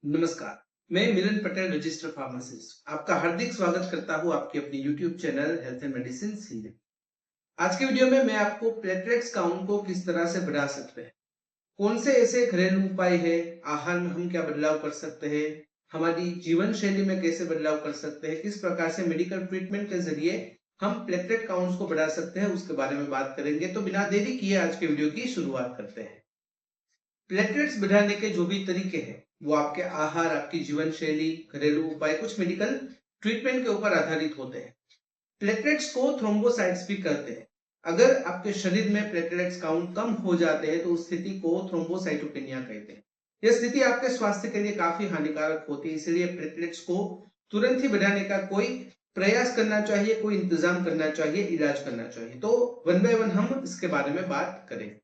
नमस्कार, मैं मिलन Patel registered pharmacist आपका हार्दिक स्वागत करता हूं आपके अपने YouTube channel health and medicine Hindi. आज के वीडियो में मैं आपको प्लेटलेट्स काउंट को किस तरह से बढ़ा सकते हैं, कौन से ऐसे घरेलू उपाय है, आहार में हम क्या बदलाव कर सकते हैं, हमारी जीवन शैली में कैसे बदलाव कर सकते हैं, किस प्रकार से मेडिकल ट्रीटमेंट के जरिए हम प्लेटलेट काउंट्स को बढ़ा सकते हैं, उसके बारे में बात करेंगे। तो बिना देरी किए आज के वीडियो की शुरुआत करते हैं। प्लेटलेट्स बढ़ाने के जो भी तरीके हैं वो आपके आहार, आपकी जीवन शैली, घरेलू उपाय, कुछ मेडिकल ट्रीटमेंट के ऊपर आधारित होते हैं। प्लेटलेट्स को थ्रोम्बोसाइट्स भी कहते हैं। अगर आपके शरीर में प्लेटलेट्स काउंट कम हो जाते हैं तो उस स्थिति को थ्रोम्बोसाइटोपेनिया कहते हैं। यह स्थिति आपके स्वास्थ्य के लिए काफी हानिकारक होती है, इसलिए प्लेटलेट्स को तुरंत ही बढ़ाने का कोई प्रयास करना चाहिए, कोई इंतजाम करना चाहिए, इलाज करना चाहिए। तो वन बाय वन हम इसके बारे में बात करें।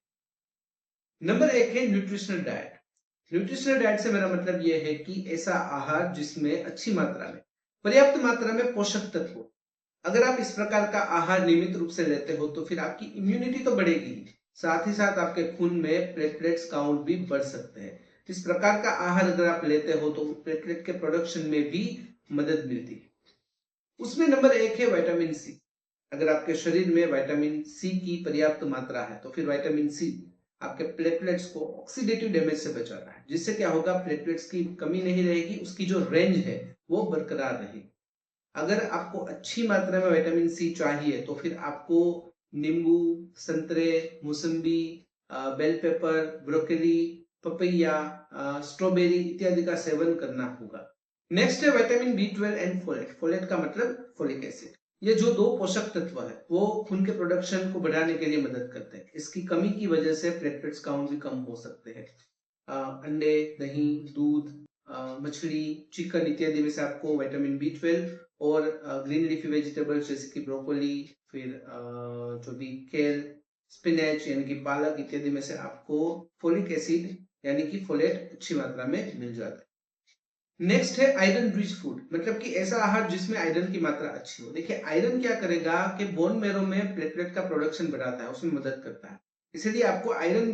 नंबर एक है न्यूट्रिशनल डाइट। न्यूट्रिशनल डाइट से मेरा मतलब यह है कि ऐसा आहार जिसमें अच्छी मात्रा में, पर्याप्त मात्रा में पोषक तत्व। अगर आप इस प्रकार का आहार नियमित रूप से लेते हो तो फिर आपकी इम्यूनिटी तो बढ़ेगी, साथ ही साथ आपके खून में प्लेटलेट्स काउंट भी बढ़ सकते हैं। इस प्रकार का आहार अगर आप लेते हो तो प्लेटलेट के प्रोडक्शन में भी मदद मिलती है। उसमें नंबर एक है विटामिन सी। अगर आपके शरीर में विटामिन सी की पर्याप्त मात्रा है तो फिर विटामिन सी आपके प्लेटलेट्स को ऑक्सीडेटिव डैमेज से बचाता है, जिससे क्या होगा, प्लेटलेट्स की कमी नहीं रहेगी, उसकी जो रेंज है वो बरकरार रहेगी। अगर आपको अच्छी मात्रा में विटामिन सी चाहिए तो फिर आपको नींबू, संतरे, मौसम्बी, bell pepper, broccoli, papaya, strawberry इत्यादि का सेवन करना होगा। नेक्स्ट है vitamin B 12 and folate. Folate का मतलब फोलिक एसिड। ये जो दो पोषक तत्व है वो खून के प्रोडक्शन को बढ़ाने के लिए मदद करते हैं। इसकी कमी की वजह से प्लेटलेट्स काउंट भी कम हो सकते हैं। अंडे, दही, दूध, मछली, चिकन इत्यादि में से आपको विटामिन बी 12 और ग्रीन लीफी वेजिटेबल्स जैसे कि ब्रोकोली, फिर जो भी केल, स्पिनच यानी कि पालक इत्यादि में से आपको फोलिक एसिड यानी कि फोलेट अच्छी मात्रा में मिल जाता है। नेक्स्ट है आयरन रिच फूड, मतलब कि ऐसा आहार जिसमें आयरन की मात्रा अच्छी हो। देखिए आयरन क्या करेगा कि बोन मैरो में प्लेटलेट का प्रोडक्शन बढ़ाता है, उसमें मदद करता है। इसीलिए आपको आयरन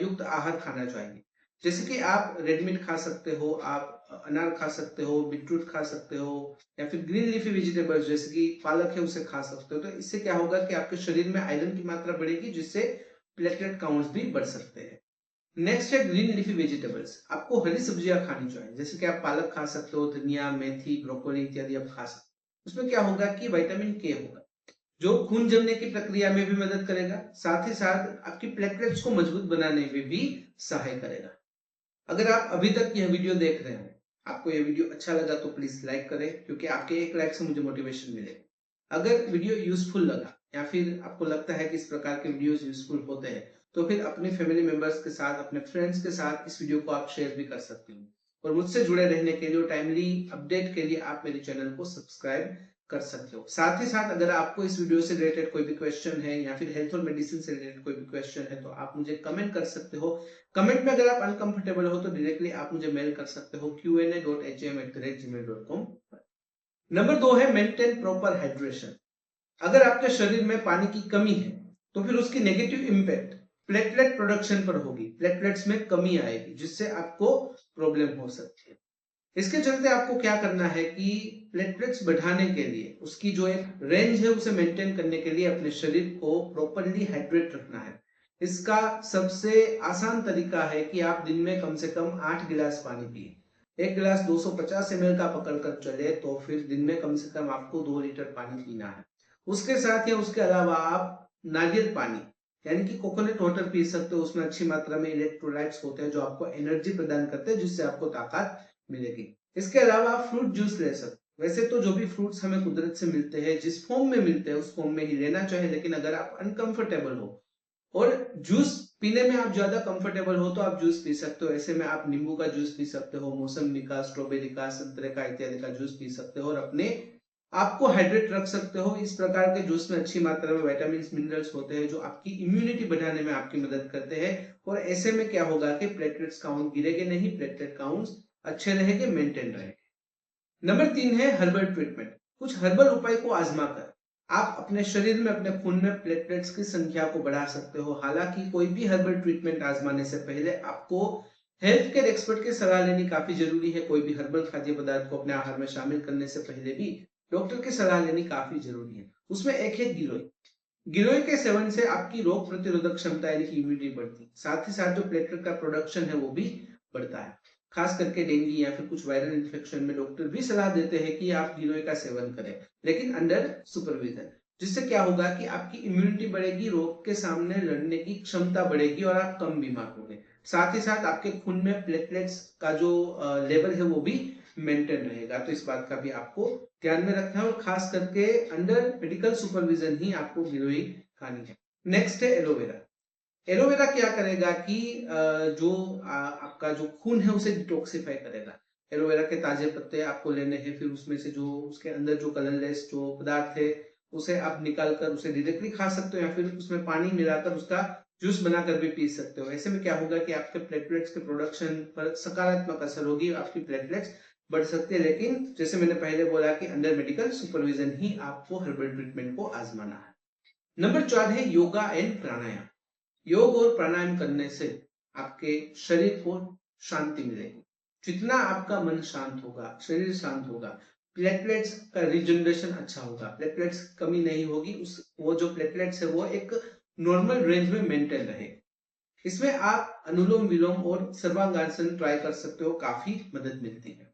युक्त आहार खाना चाहिए। जैसे कि आप रेड मीट खा सकते हो, आप अनार खा सकते हो, बीटरूट खा सकते हो, या फिर ग्रीन लीफी वेजिटेबल्स जैसे कि पालक है उसे खा सकते हो। तो इससे क्या होगा कि आपके शरीर में आयरन की मात्रा बढ़ेगी, जिससे प्लेटलेट काउंट्स भी बढ़ सकते हैं। नेक्स्ट है ग्रीन लीफी वेजिटेबल्स। आपको हरी सब्जियां खानी चाहिए, जैसे कि आप पालक खा सकते हो, धनिया, मेथी, ब्रोकोली इत्यादि आप खा सकते हो। उसमें क्या होगा कि विटामिन के होगा, जो खून जमने की प्रक्रिया में भी मदद करेगा, साथ ही साथ आपकी प्लेटलेट्स को मजबूत बनाने में भी सहाय करेगा। अगर आप अभी तक यह वीडियो देख रहे हैं, आपको यह वीडियो अच्छा लगा तो प्लीज लाइक करें, क्योंकि आपके एक लाइक से मुझे मोटिवेशन मिलेगा। अगर वीडियो यूजफुल लगा या फिर आपको लगता है कि इस प्रकार के वीडियोस यूजफुल होते हैं तो फिर अपने फैमिली मेंबर्स के साथ, अपने फ्रेंड्स के साथ इस वीडियो को आप शेयर भी कर सकते हो। और मुझसे जुड़े रहने के लिए और टाइमली अपडेट के लिए आप मेरे चैनल को सब्सक्राइब कर सकते हो। साथ ही साथ अगर आपको इस वीडियो से रिलेटेड कोई भी क्वेश्चन है या फिर हेल्थ और मेडिसिन से रिलेटेड कोई भी क्वेश्चन है तो आप मुझे कमेंट कर सकते हो। कमेंट में अगर आप अनकंफर्टेबल हो तो डायरेक्टली आप मुझे मेल कर सकते हो qna.hm@gmail.com। नंबर 2 है मेंटेन प्रॉपर हाइड्रेशन। अगर आपके शरीर में पानी की कमी है तो फिर उसकी नेगेटिव इंपैक्ट प्लेटलेट प्रोडक्शन पर होगी, प्लेटलेट्स में कमी आएगी, जिससे आपको प्रॉब्लम हो सकती है। इसके चलते आपको क्या करना है कि प्लेटलेट्स बढ़ाने के लिए, उसकी जो एक रेंज है उसे मेंटेन करने के लिए अपने शरीर को प्रॉपरली हाइड्रेट रखना है। इसका सबसे आसान तरीका है कि आप दिन में कम से कम 8 गिलास पानी पिए। एक गिलास 250 ml का पकड़कर चले तो फिर दिन में कम से कम आपको 2 लीटर पानी पीना है। उसके साथ या उसके अलावा आप नारियल पानी यानी कि कोकोनट वाटर पी सकते हो। उसमें अच्छी मात्रा में इलेक्ट्रोलाइट्स होते हैं जो आपको एनर्जी प्रदान करते हैं, जिससे आपको ताकत मिलेगी। इसके अलावा आप फ्रूट जूस ले सकते हो। वैसे तो जो भी फ्रूट्स हमें कुदरत से मिलते हैं, जिस फॉर्म में मिलते हैं उस फॉर्म में ही लेना चाहिए, लेकिन अगर आप अनकंफर्टेबल हो और जूस पीने में आप ज्यादा कंफर्टेबल हो तो आप जूस पी सकते हो। ऐसे में आप नींबू का जूस पी सकते हो, मौसम्बी का, स्ट्रॉबेरी का, संतरे का इत्यादि का जूस पी सकते हो और अपने आपको हाइड्रेट रख सकते हो। इस प्रकार के जूस में अच्छी मात्रा में विटामिन मिनरल्स होते हैं जो आपकी इम्यूनिटी बढ़ाने में आपकी मदद करते हैं। और ऐसे में क्या होगा कि प्लेटलेट्स काउंट गिरेंगे नहीं, प्लेटलेट काउंट्स अच्छे रहेंगे, मेंटेन रहेंगे। नंबर 3 है हर्बल ट्रीटमेंट। कुछ हर्बल उपाय को आजमा कर आप अपने शरीर में, अपने खून में प्लेटलेट्स की संख्या को बढ़ा सकते हो। हालांकि कोई भी हर्बल ट्रीटमेंट आजमाने से पहले आपको हेल्थ केयर एक्सपर्ट की सलाह लेनी काफी जरूरी है। कोई भी हर्बल खाद्य पदार्थ को अपने आहार में शामिल करने से पहले भी डॉक्टर की सलाह लेनी काफी जरूरी है। उसमें एक है गिलोय। गिलोय के सेवन से आपकी रोग प्रतिरोधक क्षमता यानी कि इम्यूनिटी बढ़ती है। साथ ही साथ जो प्लेटलेट का प्रोडक्शन है वो भी बढ़ता है। खास करके डेंगू या फिर कुछ वायरल इन्फेक्शन में डॉक्टर भी सलाह देते हैं कि आप गिलोय का सेवन करें, लेकिन अंडर सुपरविजन। जिससे क्या होगा कि आपकी इम्यूनिटी बढ़ेगी, रोग के सामने लड़ने की क्षमता बढ़ेगी और आप कम बीमार होंगे। साथ ही साथ आपके खून में प्लेटलेट्स का जो लेवल है वो भी मेंटेन रहेगा। तो इस बात का भी आपको ध्यान में रखना है और खास करके अंडर मेडिकल सुपरविजन ही आपको गिलोय खानी है। नेक्स्ट है एलोवेरा। एलोवेरा क्या करेगा कि जो आपका जो खून है उसे डिटॉक्सिफाई करेगा। एलोवेरा के ताजे पत्ते आपको लेने हैं, फिर उसमें से जो उसके अंदर जो कलरलेस जो पदार्थ है उसे आप निकाल कर उसे डायरेक्टली खा सकते हो या फिर उसमें पानी मिलाकर उसका जूस बनाकर भी पी सकते हो। ऐसे में क्या होगा कि आपके प्लेटलेट्स के प्रोडक्शन पर सकारात्मक असर होगी, आपकी प्लेटलेट्स बढ़ सकते हैं। लेकिन जैसे मैंने पहले बोला कि अंडर मेडिकल सुपरविजन ही आपको हर्बल ट्रीटमेंट को आजमाना है। नंबर 4 है योगा एंड प्राणायाम। योग और प्राणायाम करने से आपके शरीर को शांति मिलेगी। जितना आपका मन शांत होगा, शरीर शांत होगा, प्लेटलेट्स का रिजनरेशन अच्छा होगा, प्लेटलेट्स कमी नहीं होगी, उस वो जो प्लेटलेट्स है वो एक नॉर्मल रेंज में मेंटेन रहे। इसमें आप अनुलोम विलोम और सर्वांगासन ट्राई कर सकते हो, काफी मदद मिलती है।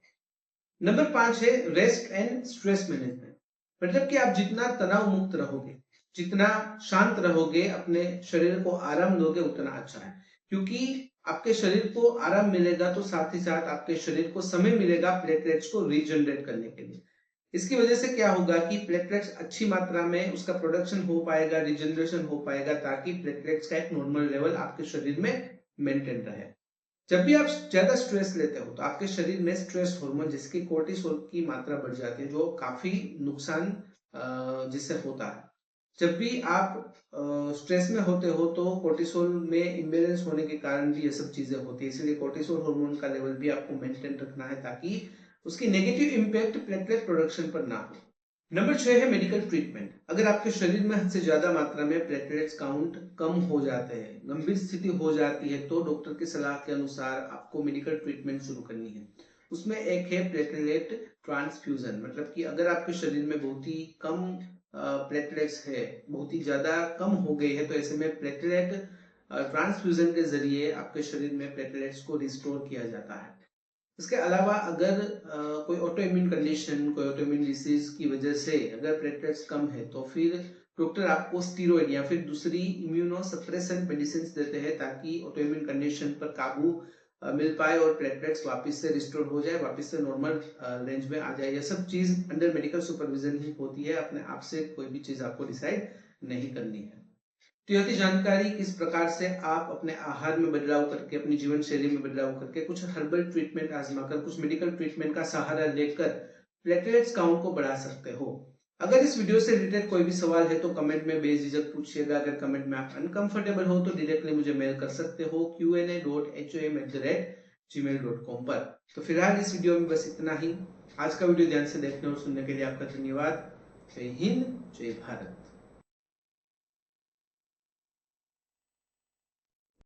नंबर 5 है रेस्ट एंड स्ट्रेस मैनेजमेंट। मतलब कि आप जितना तनाव मुक्त रहोगे, जितना शांत रहोगे, अपने शरीर को आराम दोगे, उतना अच्छा है। क्योंकि आपके शरीर को आराम मिलेगा तो साथ ही साथ आपके शरीर को समय मिलेगा प्लेटलेट्स को रीजनरेट करने के लिए। इसकी वजह से क्या होगा कि प्लेटलेट्स अच्छी मात्रा में उसका प्रोडक्शन हो पाएगा, रिजनरेशन हो पाएगा, ताकि प्लेटलेट्स का एक नॉर्मल लेवल आपके शरीर में मेंटेन रहे। जब भी आप ज्यादा स्ट्रेस लेते हो तो आपके शरीर में स्ट्रेस हार्मोन जिसकी कोर्टिसोल की मात्रा बढ़ जाती है, जो काफी नुकसान जिससे होता है। जब भी आप स्ट्रेस में होते हो तो कोर्टिसोल में इम्बैलेंस होने के कारण भी ये सब चीजें होती है। इसलिए कोर्टिसोल हार्मोन का लेवल भी आपको मेंटेन रखना है ताकि उसकी नेगेटिव इंपैक्ट प्लेटलेट प्रोडक्शन पर ना हो। नंबर 6 है मेडिकल ट्रीटमेंट। अगर आपके शरीर में हद से ज्यादा मात्रा में प्लेटलेट्स काउंट कम हो जाते हैं, गंभीर स्थिति हो जाती है, तो डॉक्टर की सलाह के अनुसार आपको मेडिकल ट्रीटमेंट शुरू करनी है। उसमें एक है प्लेटलेट ट्रांसफ्यूजन। मतलब कि अगर आपके शरीर में बहुत ही कम प्लेटलेट्स है, बहुत ही ज्यादा कम हो गई है, तो ऐसे में प्लेटलेट ट्रांसफ्यूजन के जरिए आपके शरीर में प्लेटलेट्स को रिस्टोर किया जाता है। इसके अलावा अगर कोई ऑटो इम्यून कंडीशन, कोई ऑटो इम्यून डिसीज की वजह से अगर प्लेटलेट्स कम है तो फिर डॉक्टर आपको स्टीरॉइड या फिर दूसरी इम्यूनो सप्रेसेंट मेडिसिन देते हैं ताकि ऑटो इम्यून कंडीशन पर काबू मिल पाए और प्लेटलेट्स वापस से रिस्टोर हो जाए, वापस से नॉर्मल रेंज में आ जाए। यह सब चीज अंडर मेडिकल सुपरविजन ही होती है, अपने आप से कोई भी चीज आपको डिसाइड नहीं करनी है। तो यह थी जानकारी किस प्रकार से आप अपने आहार में बदलाव करके, अपनी जीवन शैली में बदलाव करके, कुछ हर्बल ट्रीटमेंट आजमाकर, कुछ मेडिकल ट्रीटमेंट का सहारा लेकर प्लेटलेट्स काउंट को बढ़ा सकते हो। अगर इस वीडियो से रिलेटेड कोई भी सवाल है तो कमेंट में बेझिझक पूछिएगा। अगर कमेंट में आप अनकंफर्टेबल हो तो डायरेक्टली मुझे मेल कर सकते हो qna.hom@gmail.com पर। तो फिलहाल इस वीडियो में बस इतना ही। आज का वीडियो ध्यान से देखने और सुनने के लिए आपका धन्यवाद। जय हिंद, जय भारत।